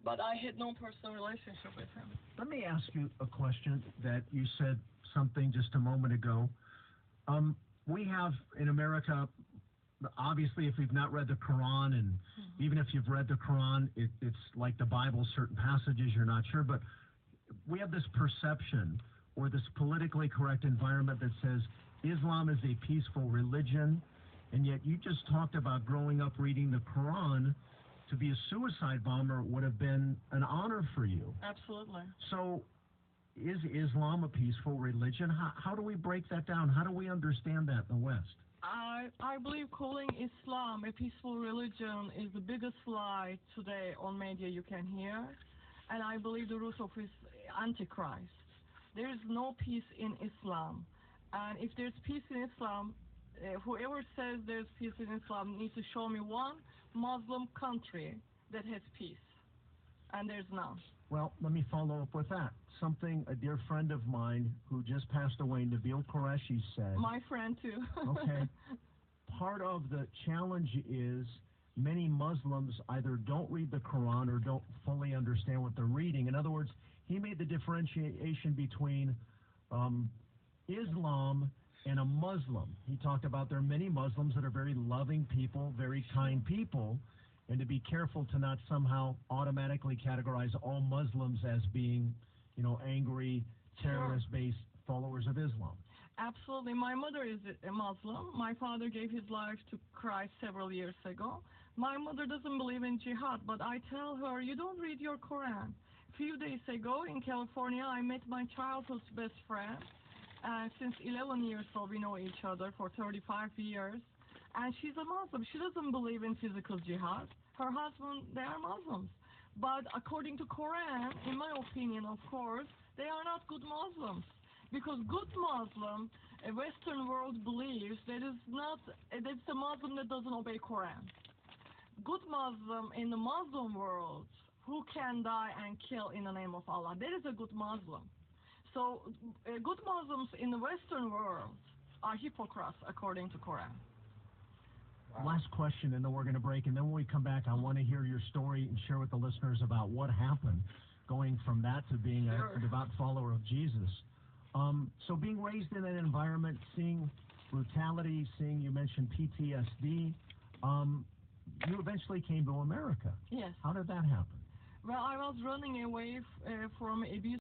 but I had no personal relationship with him. Let me ask you a question that you said something just a moment ago. We have in America, obviously, if we've not read the Quran, and even if you've read the Quran, it's like the Bible, certain passages you're not sure, but we have this perception or this politically correct environment that says Islam is a peaceful religion, and yet you just talked about growing up reading the Quran. To be a suicide bomber would have been an honor for you. Absolutely. So is Islam a peaceful religion? How do we break that down? How do we understand that in the West? I believe calling Islam a peaceful religion is the biggest lie today on media you can hear. And I believe the root of is Antichrist. There is no peace in Islam. And if there's peace in Islam, whoever says there's peace in Islam needs to show me one Muslim country that has peace. And there's none. Well, let me follow up with that. Something a dear friend of mine who just passed away, Nabil Qureshi, said. My friend, too. Okay. Part of the challenge is many Muslims either don't read the Quran or don't fully understand what they're reading. In other words, he made the differentiation between Islam and a Muslim. He talked about there are many Muslims that are very loving people, very kind people, and to be careful to not somehow automatically categorize all Muslims as being, angry, terrorist-based followers of Islam. Absolutely. My mother is a Muslim. My father gave his life to Christ several years ago. My mother doesn't believe in jihad, but I tell her, you don't read your Quran. A few days ago in California, I met my childhood's best friend. Since 11 years old, we know each other for 35 years. And she's a Muslim. She doesn't believe in physical jihad. Her husband, they are Muslims. But according to Quran, in my opinion, of course, they are not good Muslims. Because good Muslim, a Western world believes that's the Muslim that doesn't obey Quran. Good Muslim in the Muslim world, who can die and kill in the name of Allah, that is a good Muslim. So good Muslims in the Western world are hypocrites according to Quran. Wow. Last question, and then we're going to break. And then when we come back, I want to hear your story and share with the listeners about what happened, going from that to being a devout follower of Jesus. So being raised in an environment, seeing brutality, you mentioned PTSD, you eventually came to America. Yes. How did that happen? Well, I was running away from abuse